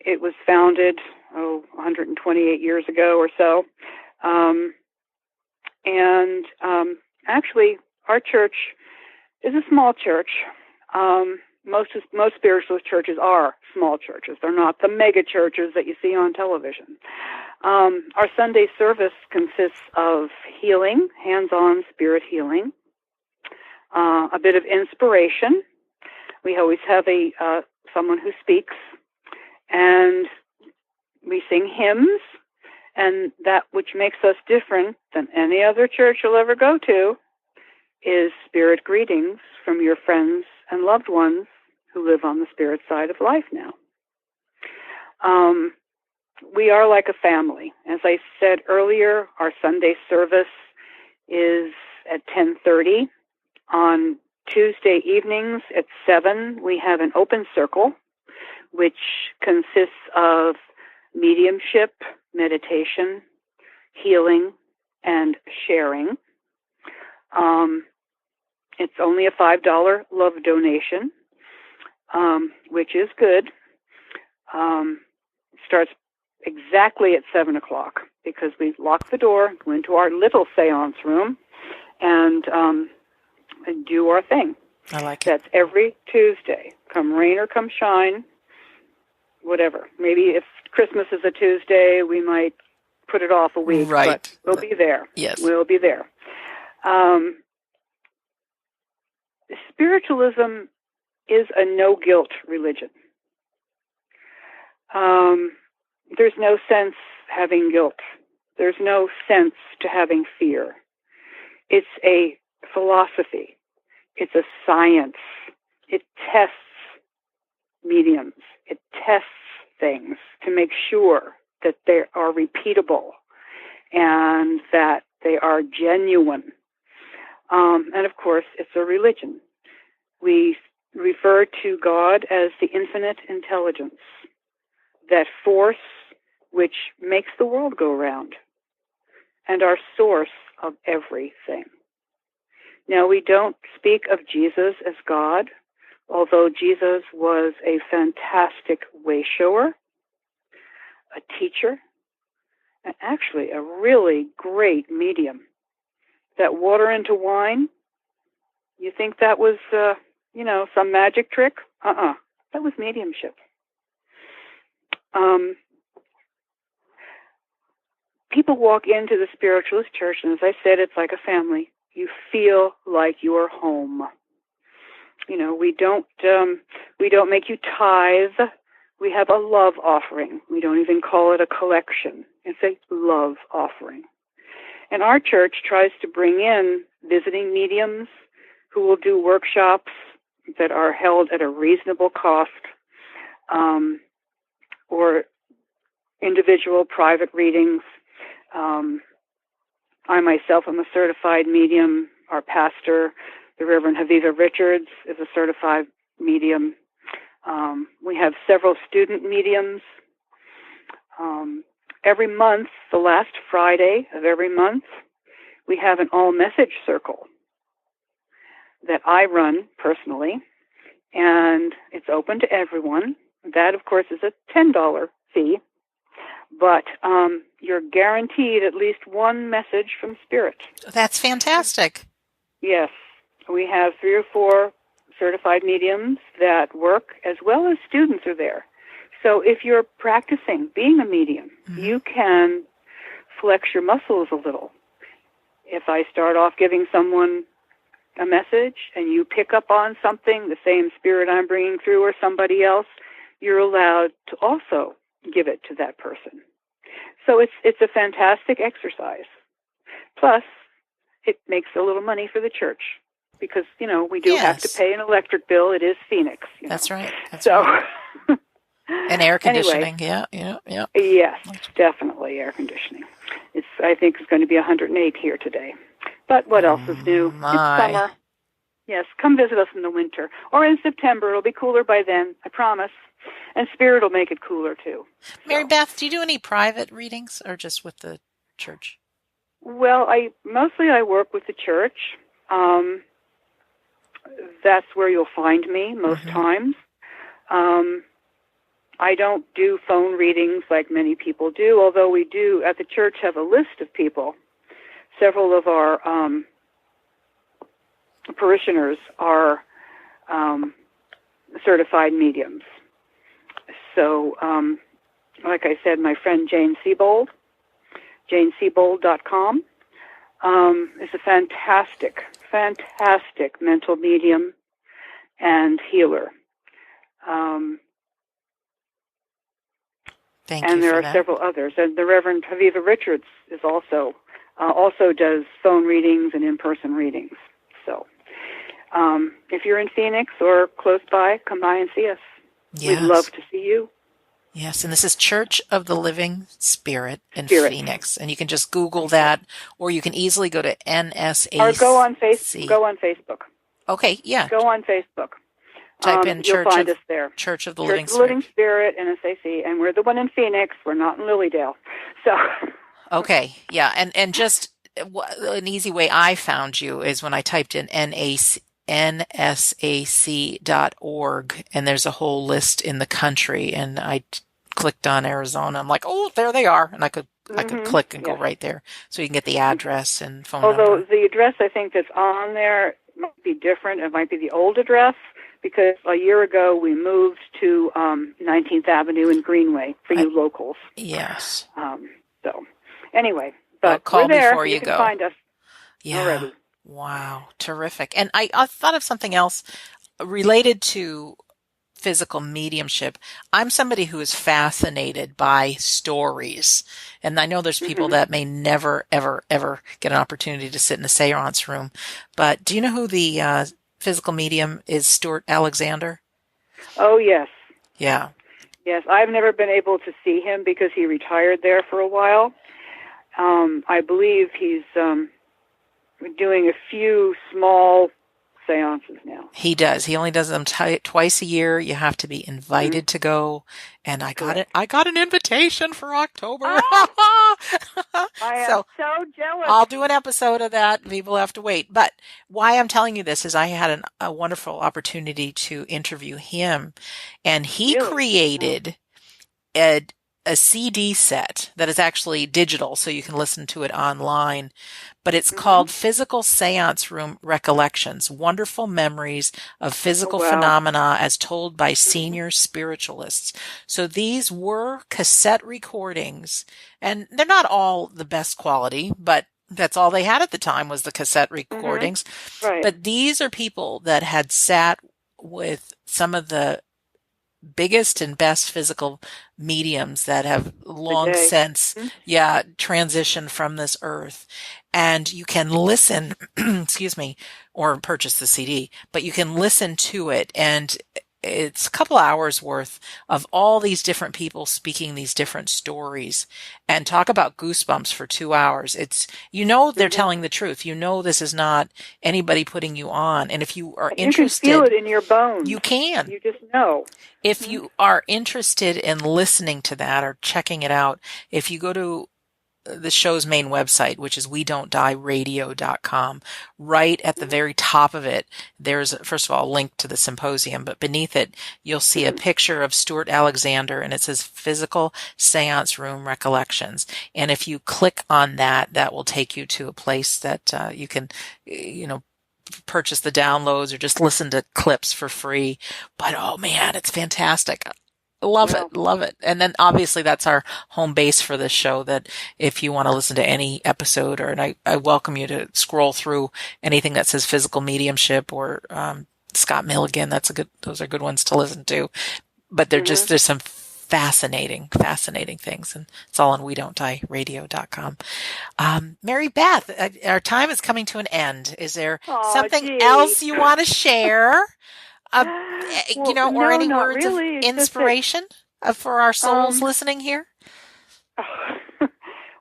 It was founded, 128 years ago or so. Actually, our church is a small church. most spiritualist churches are small churches. They're not the mega churches that you see on television. Our Sunday service consists of healing, hands-on spirit healing, a bit of inspiration. We always have someone who speaks, and we sing hymns, and that which makes us different than any other church you'll ever go to is spirit greetings from your friends and loved ones who live on the spirit side of life now. We are like a family. As I said earlier, our Sunday service is at 10:30. On Tuesday evenings at 7, we have an open circle, which consists of mediumship, meditation, healing, and sharing. It's only a $5 love donation, which is good. It starts exactly at 7 o'clock because we lock the door, go into our little seance room, and do our thing. I like it. That's every Tuesday. Come rain or come shine, whatever. Maybe if Christmas is a Tuesday, we might put it off a week, right. But we'll be there. Yes. We'll be there. Spiritualism is a no-guilt religion. There's no sense having guilt. There's no sense to having fear. It's a philosophy. It's a science. It tests mediums. It tests things to make sure that they are repeatable and that they are genuine. And of course, it's a religion. We refer to God as the infinite intelligence, that force which makes the world go round, and our source of everything. Now, we don't speak of Jesus as God, although Jesus was a fantastic way shower, a teacher, and actually a really great medium. That water into wine, you think that was, some magic trick? That was mediumship. People walk into the Spiritualist Church, and as I said, it's like a family. You feel like you're home. We don't make you tithe. We have a love offering. We don't even call it a collection. It's a love offering. And our church tries to bring in visiting mediums who will do workshops that are held at a reasonable cost, or individual private readings. I myself am a certified medium. Our pastor, the Reverend Haviva Richards, is a certified medium. We have several student mediums. Every month, the last Friday of every month, we have an all-message circle that I run personally, and it's open to everyone. That, of course, is a $10 fee, but you're guaranteed at least one message from Spirit. That's fantastic. Yes. We have 3 or 4 certified mediums that work, as well as students are there. So if you're practicing being a medium, you can flex your muscles a little. If I start off giving someone a message and you pick up on something, the same spirit I'm bringing through or somebody else, you're allowed to also give it to that person. So it's a fantastic exercise. Plus, it makes a little money for the church because, we do have to pay an electric bill. It is Phoenix. That's right. Right. And air conditioning, anyway, yeah. Yes, definitely air conditioning. I think it's going to be 108 here today. But what else is new? It's summer. Yes, come visit us in the winter. Or in September. It'll be cooler by then, I promise. And Spirit will make it cooler, too. Mary Beth, do you do any private readings or just with the church? Well, I mostly work with the church. That's where you'll find me most times. I don't do phone readings like many people do, although we do at the church have a list of people. Several of our parishioners are certified mediums. So, like I said, my friend Jane Siebold, janesiebold.com, is a fantastic mental medium and healer. Thank you and there for are that. several others. And the Reverend Aviva Richards is also does phone readings and in-person readings. So if you're in Phoenix or close by, come by and see us. Yes. We'd love to see you. Yes, and this is Church of the Living Spirit in Phoenix, and you can just Google that, or you can easily go to NSAC. Or go on Facebook. Okay, yeah. Go on Facebook. Type in you'll find us there. Church of the Church Living of the Living Spirit, NSAC, and we're the one in Phoenix. We're not in Lilydale. So. Okay, yeah, and just an easy way I found you is when I typed in NSAC.org, and there's a whole list in the country, and I clicked on Arizona. I'm like, oh, there they are, and I could click and go right there, so you can get the address and phone number. Although the address I think that's on there might be different. It might be the old address, because a year ago we moved to 19th Avenue and Greenway for you locals. Yes. So anyway, but call we're there. Before you can go. Find us. Yeah. Already. Wow. Terrific. And I thought of something else related to physical mediumship. I'm somebody who is fascinated by stories. And I know there's people that may never, ever, ever get an opportunity to sit in a seance room. But do you know who the physical medium is? Stuart Alexander? Oh, yes. Yeah. Yes, I've never been able to see him because he retired there for a while. I believe he's doing a few small seances now. He does. He only does them twice a year. You have to be invited to go. And I got it. I got an invitation for October. Oh, I am so jealous. I'll do an episode of that. People have to wait. But why I'm telling you this is I had a wonderful opportunity to interview him, and he created a CD set that is actually digital, so you can listen to it online. But it's called Physical Seance Room Recollections, Wonderful Memories of Physical Phenomena as Told by Senior Spiritualists. So these were cassette recordings, and they're not all the best quality, but that's all they had at the time was the cassette recordings. Right. But these are people that had sat with some of the biggest and best physical mediums that have long since, transitioned from this earth. And you can listen, or purchase the CD, but you can listen to it. And it's a couple hours worth of all these different people speaking these different stories, and talk about goosebumps for 2 hours. It's, they're telling the truth. This is not anybody putting you on. And if you are interested, you can feel it in your bones. You can. You just know. If you are interested in listening to that or checking it out, if you go to the show's main website, which is wedon'tdieradio.com, right at the very top of it, there's, first of all, a link to the symposium, but beneath it, you'll see a picture of Stuart Alexander, and it says Physical Seance Room Recollections. And if you click on that, that will take you to a place that you can, purchase the downloads or just listen to clips for free. But, oh man, it's fantastic. Love it. And then obviously that's our home base for this show, that if you want to listen to any episode, and I welcome you to scroll through anything that says physical mediumship or Scott Milligan. Those are good ones to listen to. But there's some fascinating things, and it's all on wedon'tdieradio.com. Mary Beth, our time is coming to an end. Is there something else you want to share? Or any words of inspiration for our souls listening here?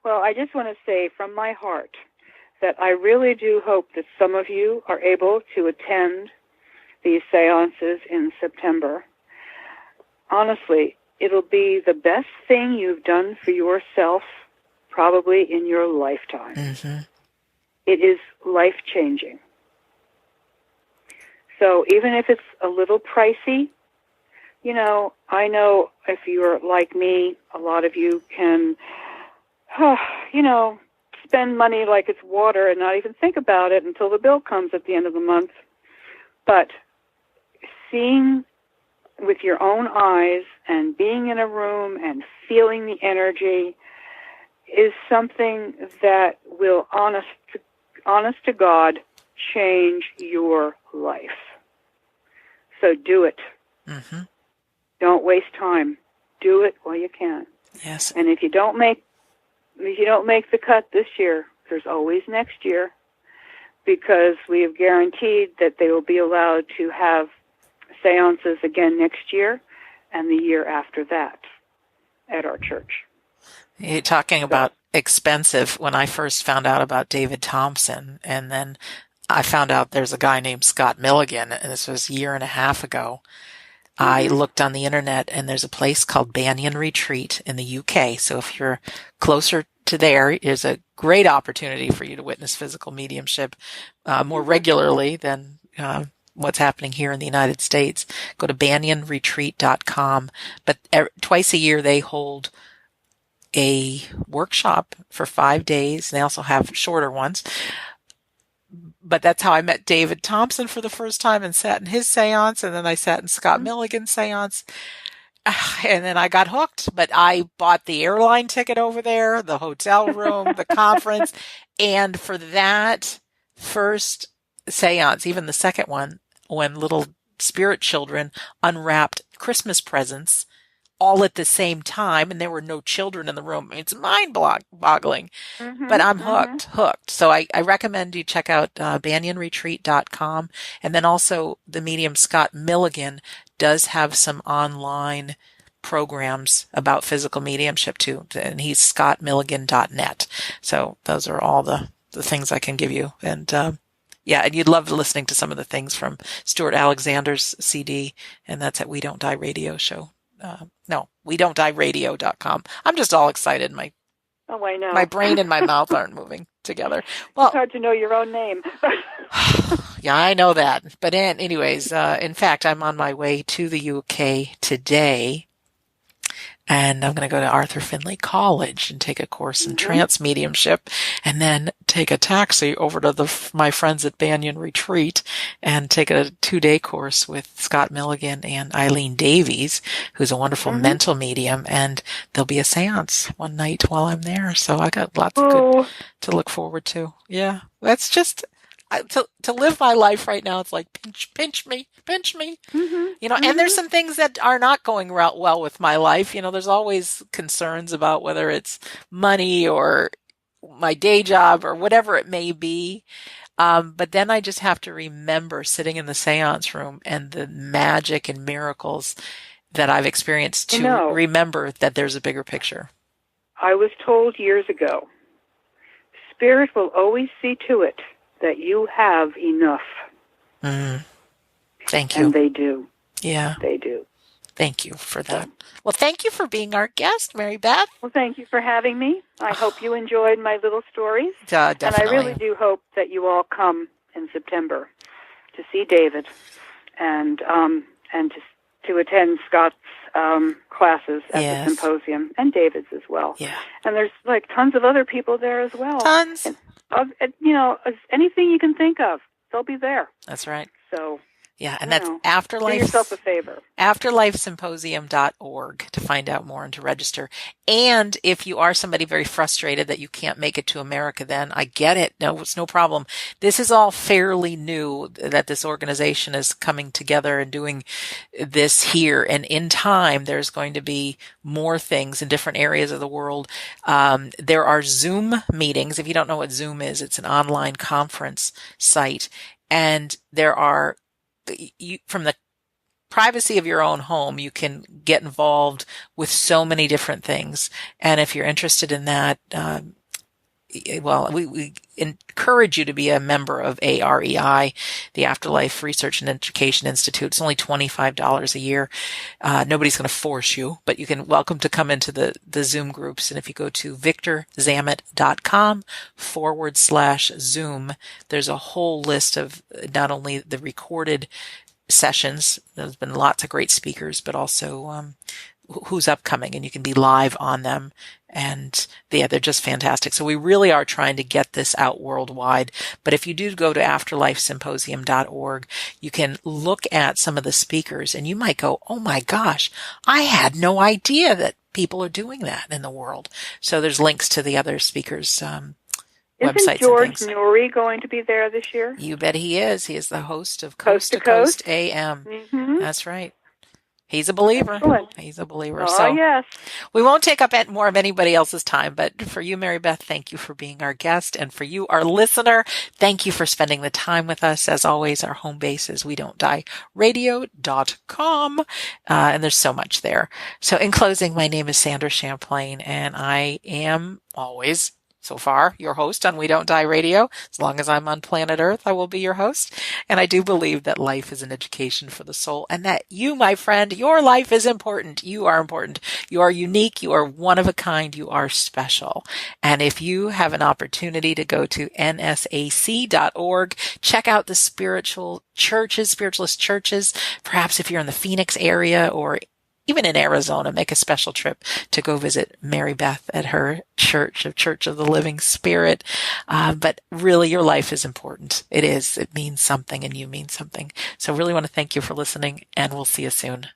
Well, I just want to say from my heart that I really do hope that some of you are able to attend these seances in September. Honestly, it'll be the best thing you've done for yourself probably in your lifetime. Mm-hmm. It is life-changing. So even if it's a little pricey, I know if you're like me, a lot of you can, spend money like it's water and not even think about it until the bill comes at the end of the month. But seeing with your own eyes and being in a room and feeling the energy is something that will, honest to God, change your life. So do it. Mm-hmm. Don't waste time. Do it while you can. Yes. And if you don't make the cut this year, there's always next year, because we have guaranteed that they will be allowed to have seances again next year and the year after that at our church. You're talking about expensive. When I first found out about David Thompson, and then I found out there's a guy named Scott Milligan, and this was a year and a half ago, I looked on the internet, and there's a place called Banyan Retreat in the UK. So if you're closer to there's a great opportunity for you to witness physical mediumship more regularly than what's happening here in the United States. Go to banyanretreat.com. But twice a year they hold a workshop for 5 days. They also have shorter ones. But that's how I met David Thompson for the first time and sat in his seance. And then I sat in Scott Milligan's seance. And then I got hooked. But I bought the airline ticket over there, the hotel room, the conference. And for that first seance, even the second one, when little spirit children unwrapped Christmas presents all at the same time, and there were no children in the room. It's mind-boggling, but I'm hooked. So I recommend you check out banyanretreat.com. And then also the medium Scott Milligan does have some online programs about physical mediumship too, and he's scottmilligan.net. So those are all the things I can give you. And yeah, and you'd love listening to some of the things from Stuart Alexander's CD, and that's at We Don't Die Radio Show. No, WeDon'tDieRadio.com. I'm just all excited. I know. My brain and my mouth aren't moving together. Well, it's hard to know your own name. Yeah, I know that. But anyways, in fact, I'm on my way to the UK today. And I'm going to go to Arthur Findlay College and take a course in trance mediumship, and then take a taxi over to my friends at Banyan Retreat and take a 2-day course with Scott Milligan and Eileen Davies, who's a wonderful mental medium. And there'll be a seance one night while I'm there. So I got lots of good to look forward to. Yeah, that's just... To live my life right now, it's like pinch me. And there's some things that are not going well with my life. There's always concerns about whether it's money or my day job or whatever it may be. But then I just have to remember sitting in the seance room and the magic and miracles that I've experienced to remember that there's a bigger picture. I was told years ago, Spirit will always see to it that you have enough. Thank you. And they do. Yeah. They do. Thank you for that. Well, thank you for being our guest, Mary Beth. Well, thank you for having me. I hope you enjoyed my little stories. Definitely. And I really do hope that you all come in September to see David and to attend Scott's classes at the symposium, and David's as well. Yeah. And there's tons of other people there as well. Tons. And, anything you can think of, they'll be there. That's right. So, yeah, and that's Afterlife. Do yourself a favor. AfterlifeSymposium.org to find out more and to register. And if you are somebody very frustrated that you can't make it to America, then I get it. No, it's no problem. This is all fairly new that this organization is coming together and doing this here. And in time, there's going to be more things in different areas of the world. There are Zoom meetings. If you don't know what Zoom is, it's an online conference site. And there are from the privacy of your own home, you can get involved with so many different things. And if you're interested in that, we encourage you to be a member of AREI, the Afterlife Research and Education Institute. It's only $25 a year. Nobody's going to force you, but you can welcome to come into the Zoom groups. And if you go to victorzamet.com/Zoom, there's a whole list of not only the recorded sessions. There's been lots of great speakers, but also who's upcoming, and you can be live on them. And they're just fantastic. So we really are trying to get this out worldwide. But if you do go to afterlifesymposium.org, you can look at some of the speakers and you might go, oh my gosh, I had no idea that people are doing that in the world. So there's links to the other speakers' websites. Isn't George Nuri going to be there this year? You bet he is. He is the host of Coast to Coast AM. Mm-hmm. That's right. He's a believer. Excellent. He's a believer. Oh, so yes. We won't take up more of anybody else's time, but for you, Mary Beth, thank you for being our guest. And for you, our listener, thank you for spending the time with us. As always, our home base is WeDon'tDieRadio.com. And there's so much there. So in closing, my name is Sandra Champlain, and I am always, so far, your host on We Don't Die Radio. As long as I'm on planet Earth, I will be your host. And I do believe that life is an education for the soul, and that you, my friend, your life is important. You are important. You are unique. You are one of a kind. You are special. And if you have an opportunity to go to NSAC.org, check out the spiritualist churches. Perhaps if you're in the Phoenix area or even in Arizona, make a special trip to go visit Mary Beth at her church of the Living Spirit. But really, your life is important. It is. It means something, and you mean something. So really want to thank you for listening, and we'll see you soon.